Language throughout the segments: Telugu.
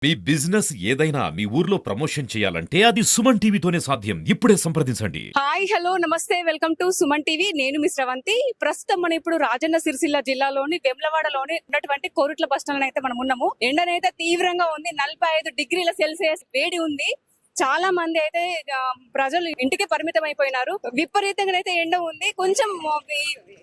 మీ బిజినెస్ ఏదైనా మీ ఊర్లో ప్రమోషన్ చేయాలంటే అది సుమన్ టీవీతోనే సాధ్యం. ఇప్పుడే సంప్రదించండి. హాయ్ హలో నమస్తే వెల్కమ్ టు సుమన్ టీవీ. నేను మిస్ రవంతి. ప్రస్తుతం మనం ఇప్పుడు రాజన్న సిరిసిల్ల జిల్లాలోని వెమ్లవాడలోని ఉన్నటువంటి కోరుట్ల బస్ స్టాండ్ అయితే మనం ఉన్నాము. ఎండనైతే తీవ్రంగా ఉంది. 45 డిగ్రీల సెల్సియస్ వేడి ఉంది. చాలా మంది అయితే ప్రజలు ఇంటికి పరిమితం అయిపోయినారు. విపరీతంగా అయితే ఎండ ఉంది. కొంచెం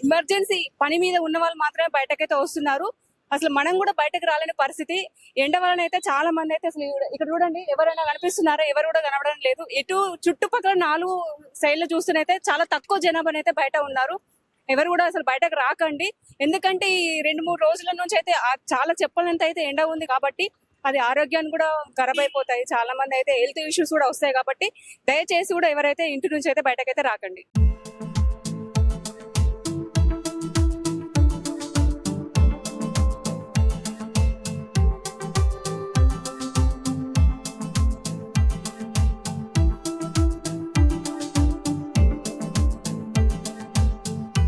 ఎమర్జెన్సీ పని మీద ఉన్న వాళ్ళు మాత్రమే బయటకైతే వస్తున్నారు. అసలు మనం కూడా బయటకు రాలేని పరిస్థితి. ఎండ వలన అయితే చాలా మంది అయితే అసలు ఇక్కడ చూడండి, ఎవరైనా కనిపిస్తున్నారా? ఎవరు కూడా కనబడడం లేదు. ఇటు చుట్టుపక్కల 4 సైడ్లు చూస్తూనైతే చాలా తక్కువ జనాభా అయితే బయట ఉన్నారు. ఎవరు కూడా అసలు బయటకు రాకండి. ఎందుకంటే ఈ 2-3 రోజుల నుంచి అయితే చాలా చెప్పలేంత అయితే ఎండ ఉంది కాబట్టి అది ఆరోగ్యాన్ని కూడా ఖరాబ్ అయిపోతాయి. చాలా మంది అయితే హెల్త్ ఇష్యూస్ కూడా వస్తాయి కాబట్టి దయచేసి కూడా ఎవరైతే ఇంటి నుంచి అయితే బయటకైతే రాకండి.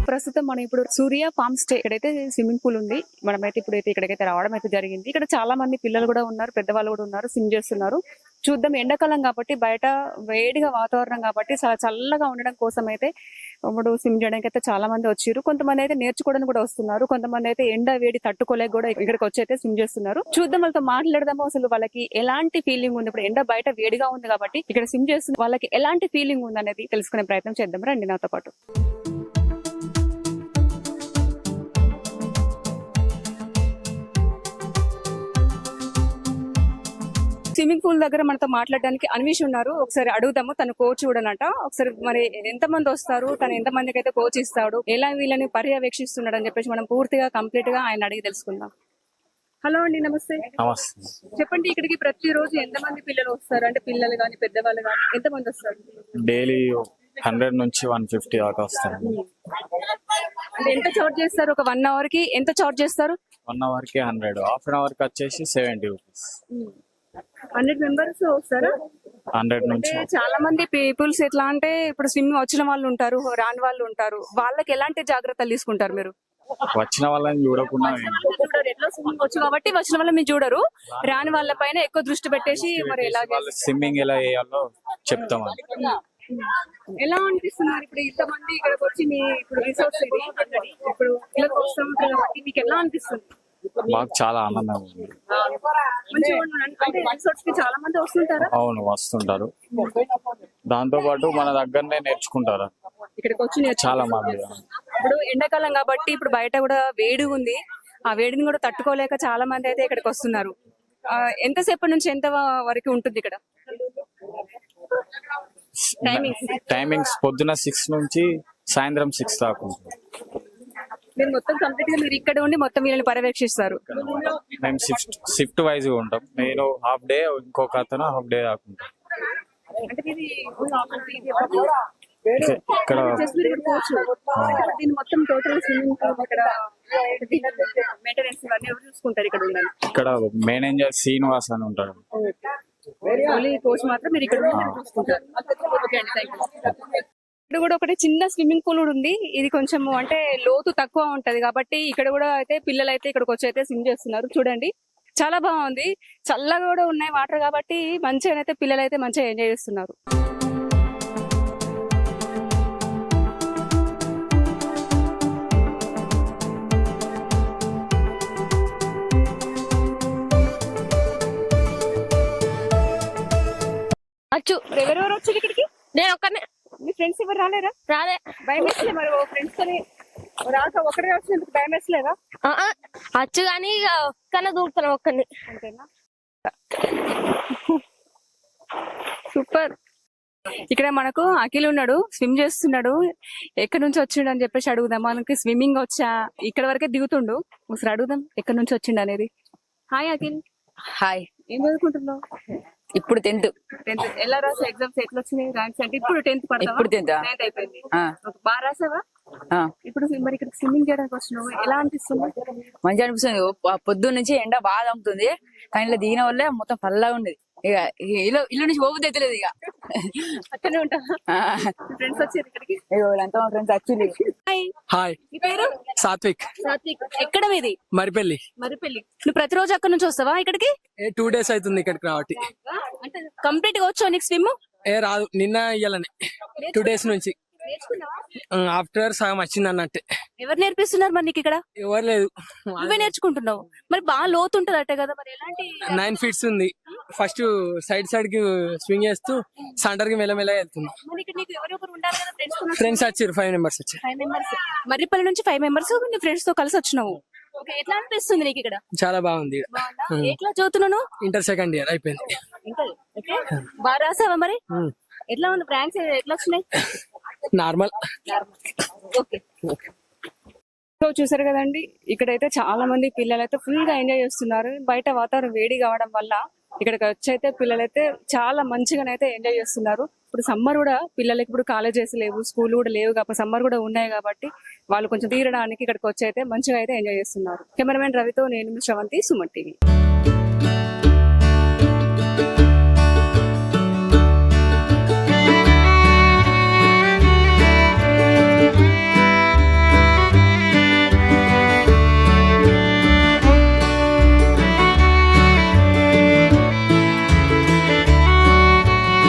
ప్రస్తుతం మనం ఇప్పుడు సూర్య ఫార్మ్ స్టే ఇక్కడైతే స్విమ్మింగ్ పూల్ ఉంది. మనమైతే ఇప్పుడైతే ఇక్కడికైతే రావడం అయితే జరిగింది. ఇక్కడ చాలా మంది పిల్లలు కూడా ఉన్నారు, పెద్దవాళ్ళు కూడా ఉన్నారు, స్విమ్ చేస్తున్నారు. చూద్దాం, ఎండాకాలం కాబట్టి బయట వేడిగా వాతావరణం కాబట్టి చాలా చల్లగా ఉండడం కోసం అయితే ఇప్పుడు స్విమ్ చేయడానికి అయితే చాలా మంది వచ్చారు. కొంతమంది అయితే నేర్చుకోవడానికి కూడా వస్తున్నారు. కొంతమంది అయితే ఎండ వేడి తట్టుకోలేక కూడా ఇక్కడికి వచ్చి అయితే స్విమ్ చేస్తున్నారు. చూద్దాం, వాళ్ళతో మాట్లాడదాము. అసలు వాళ్ళకి ఎలాంటి ఫీలింగ్ ఉంది, ఇప్పుడు ఎండ బయట వేడిగా ఉంది కాబట్టి ఇక్కడ స్విమ్ చేస్తున్న వాళ్ళకి ఎలాంటి ఫీలింగ్ ఉంది అనేది తెలుసుకునే ప్రయత్నం చేద్దాం. రండి నాతో పాటు. స్విమ్మింగ్ పూల్ దగ్గర మనతో మాట్లాడడానికి అన్వేష్ ఉన్నారు. ఒకసారి అడుగుదాము. తను కోచ్ చూడనట. ఒకసారి మరి ఎంత మంది వస్తారు, తను ఎంత మందికి అయితే కోచ్ ఇస్తాడు, ఎలా వీళ్ళని పర్యవేక్షిస్తున్నాడు అని చెప్పేసి మనం పూర్తిగా కంప్లీట్ గా ఆయన అడిగి తెలుసుకుందాం. హలో అండి, నమస్తే. చెప్పండి, ఇక్కడికి ప్రతిరోజు ఎంత మంది పిల్లలు వస్తారు? అంటే పిల్లలు గాని పెద్దవాళ్ళు గాని ఎంత మంది వస్తారు? డైలీ 100 నుంచి 150 దాకా వస్తారు. అంటే ఎంత చార్జ్ చేస్తారు? ఒక 1 అవర్ కి ఎంత చార్జ్ చేస్తారు? 1 అవర్ కి 100, హాఫ్ అన్ అవర్ కి వచ్చేసి 70 రూపీస్. 100 మెంబర్స్ వస్తారా? 100 నుంచి. చాలా మంది పీపుల్స్ ఎట్లా అంటే ఇప్పుడు స్విమ్ వచ్చిన వాళ్ళు ఉంటారు, రాని వాళ్ళు ఉంటారు. వాళ్ళకి ఎలాంటి జాగ్రత్తలు తీసుకుంటారు మీరు? వచ్చిన వాళ్ళని చూడకుండా ఎట్లా స్విమ్మింగ్ వచ్చు కాబట్టి వచ్చిన వాళ్ళని మీరు చూడరు, రాని వాళ్ళ పైన ఎక్కువ దృష్టి పెట్టేసి మరి ఎలా స్విమ్మింగ్ ఎలా చేయాలో చెప్తామని. ఎలా అనిపిస్తున్నారు ఇప్పుడు ఇంతమంది ఇక్కడికి వచ్చి మీ ఇప్పుడు రిసార్ట్స్ ఇప్పుడు ఇలా వస్తూ ఉంటారు కాబట్టి మీకు ఎలా అనిపిస్తుంది? మాకు చాలా ఆనందంగా ఉంది. అంటే రిసార్ట్స్ కి చాలా మంది వస్తుంటారా? అవును, వస్తుంటారు. దాంతో పాటు మన దగ్గరనే నేర్చుకుంటారు ఇక్కడికి వచ్చి చాలా మంది. ఇప్పుడు ఎండాకాలం కాబట్టి ఇప్పుడు బయట కూడా వేడి ఉంది. ఆ వేడిని కూడా తట్టుకోలేక చాలా మంది అయితే ఇక్కడికి వస్తున్నారు. ఎంతసేపటి నుంచి ఎంత వరకు ఉంటుంది ఇక్కడ టైమింగ్స్? పొద్దున 6 నుంచి సాయంత్రం 6 దాకా ఉంటుంది. మీరు మొత్తం కంప్లీట్ గా మీరు ఇక్కడ ఉండి మొత్తం వీళ్ళని పర్యవేక్షిస్తారు? మేము షిఫ్ట్ వైజ్ ఉంటాం. నేను హాఫ్ డే, ఇంకొక అతను హాఫ్ డే దాకా ఉంటాం. ఇక్కడ మొత్తం టోటల్ స్విమ్మింగ్ పూల్ ఇక్కడ మెయింటెనెన్స్ ఇవన్నీ ఎవరు చూసుకుంటారు? ఇక్కడ ఉండాలి. ఇక్కడ మేనేజర్ శ్రీనివాస్ అని ఉంటాడు. ఓన్లీ కోచ్ మాత్రం మీరు ఇక్కడ చూసుకుంటారు. ఓకే అండి, థాంక్యూ. ఇక్కడ కూడా ఒకటి చిన్న స్విమ్మింగ్ పూల్ కూడా ఉంది. ఇది కొంచెం అంటే లోతు తక్కువ ఉంటది కాబట్టి ఇక్కడ కూడా అయితే పిల్లలు అయితే ఇక్కడికి వచ్చి అయితే స్విమ్ చేస్తున్నారు. చూడండి, చాలా బాగుంది. చల్లగా కూడా ఉన్నాయి వాటర్ కాబట్టి మంచిగా అయితే పిల్లలు అయితే మంచిగా ఎంజాయ్ చేస్తున్నారు. ఎవరెవరు వచ్చారు ఇక్కడికి? నేను ఒక్కనే. మీ ఫ్రెండ్స్ ఎవరు రాలేరా? రాలే. భయం వేసలే? మరి ఫ్రెండ్స్ తోని రాక ఒకటే వచ్చినందుకు భయం వేసలేదా? వచ్చు కానీ ఇక ఒక్కనే దూకుతాను. ఒక్కని అంతేనా? సూపర్. ఇక్కడ మనకు అఖిల్ ఉన్నాడు, స్విమ్ చేస్తున్నాడు. ఎక్కడి నుంచి వచ్చిండు అని చెప్పేసి అడుగుదాం. మనకి స్విమ్మింగ్ వచ్చా? ఇక్కడ వరకే దిగుతుండు. ఒకసారి అడుగుదాం ఎక్కడి నుంచి వచ్చిండు అనేది. హాయ్ అఖిల్. హాయ్. ఏం చదువుకుంటున్నావు? ఇప్పుడు 10th. ఎలా రాసా ఎగ్జామ్స్? ఎట్లా వచ్చినాయి ర్యాంక్స్? అంటే ఇప్పుడు 10th ఇప్పుడు 10th. 9th అయిపోయింది. బాగా రాసావా? ఇప్పుడు మరి ఇక్కడ స్విమ్మింగ్ చేయడానికి వచ్చినావు, ఎలా అనిపిస్తుంది? మంచిగా అనిపిస్తుంది. పొద్దున్న నుంచి ఎండ బాగా అమ్ముతుంది కానీ ఇలా దిగిన వల్లే మొత్తం చల్లగా ఉండేది. ఇక ఇల్లు నుంచి పోబుద్ది అవుతలేదు ఇక అక్కడనే ఉంటా. ఆ, ఫ్రెండ్స్ వచ్చారు ఇక్కడికి. ఇగో వీళ్ళంతా మా ఫ్రెండ్స్ యాక్చువల్లీ. హాయ్, హాయ్, నీ పేరు? సాత్విక్, సాత్విక్. ఎక్కడ మీది? మరిపల్లి. మరిపల్లి. నువ్వు ప్రతిరోజు అక్కడ నుంచి వస్తావా ఇక్కడికి? 2 days అవుతుంది ఇక్కడికి రావటి. అంటే కంప్లీట్ గా వచ్చావు నీకు స్విమ్? రాదు, నిన్న ఇయ్యాలని 2 days నుంచి. ఆఫ్టర్ సగం వచ్చింది అన్నట్టే. ఎవరు నేర్పిస్తున్నారు మరి నీకు ఇక్కడ? ఎవరు లేదు. నువ్వే నేర్చుకుంటున్నావు. మరి బాగా లోతు ఉంటది అట్టే కదా, మరి ఎలాంటి? 9 feet ఉంది. ఫస్ట్ సైడ్ కి స్వింగ్ చేస్తూ సెంటర్ కి మెల్లమెల్ల వెళ్తుంది. మరి ఇక్కడ నీకు ఎవరెవరు ఉండాలి కదా ఫ్రెండ్స్? ఫ్రెండ్స్ వచ్చారు, 5 members వచ్చారు. 5 members. మర్రిపల్లి నుంచి 5 members నీ ఫ్రెండ్స్ తో కలిసి వచ్చినావు. ఓకే, ఎట్లా అనిపిస్తుంది నీకు ఇక్కడ? చాలా బాగుంది. బాగుందా? ఎట్లా చదువుతున్నాను? ఇంటర్ సెకండ్ ఇయర్ అయిపోయింది. బాగా రాసావా మరి? ఎట్లా ఉంది ర్యాంక్స్ ఎట్లా వచ్చినాయి? నార్మల్. ఓకే. సో చూసారు కదండి, ఇక్కడైతే చాలా మంది పిల్లలు అయితే ఫుల్ గా ఎంజాయ్ చేస్తున్నారు. బయట వాతావరణం వేడి కావడం వల్ల ఇక్కడికి వచ్చైతే పిల్లలైతే చాలా మంచిగానైతే ఎంజాయ్ చేస్తున్నారు. ఇప్పుడు సమ్మర్ కూడా పిల్లలకి ఇప్పుడు కాలేజెస్ లేవు, స్కూల్ కూడా లేవు కాబట్టి సమ్మర్ కూడా ఉన్నాయి కాబట్టి వాళ్ళు కొంచెం తీరడానికి ఇక్కడికి వచ్చి అయితే మంచిగా అయితే ఎంజాయ్ చేస్తున్నారు. కెమెరామెన్ రవితో నేను శ్రవంతి, సుమన్ టీవీ.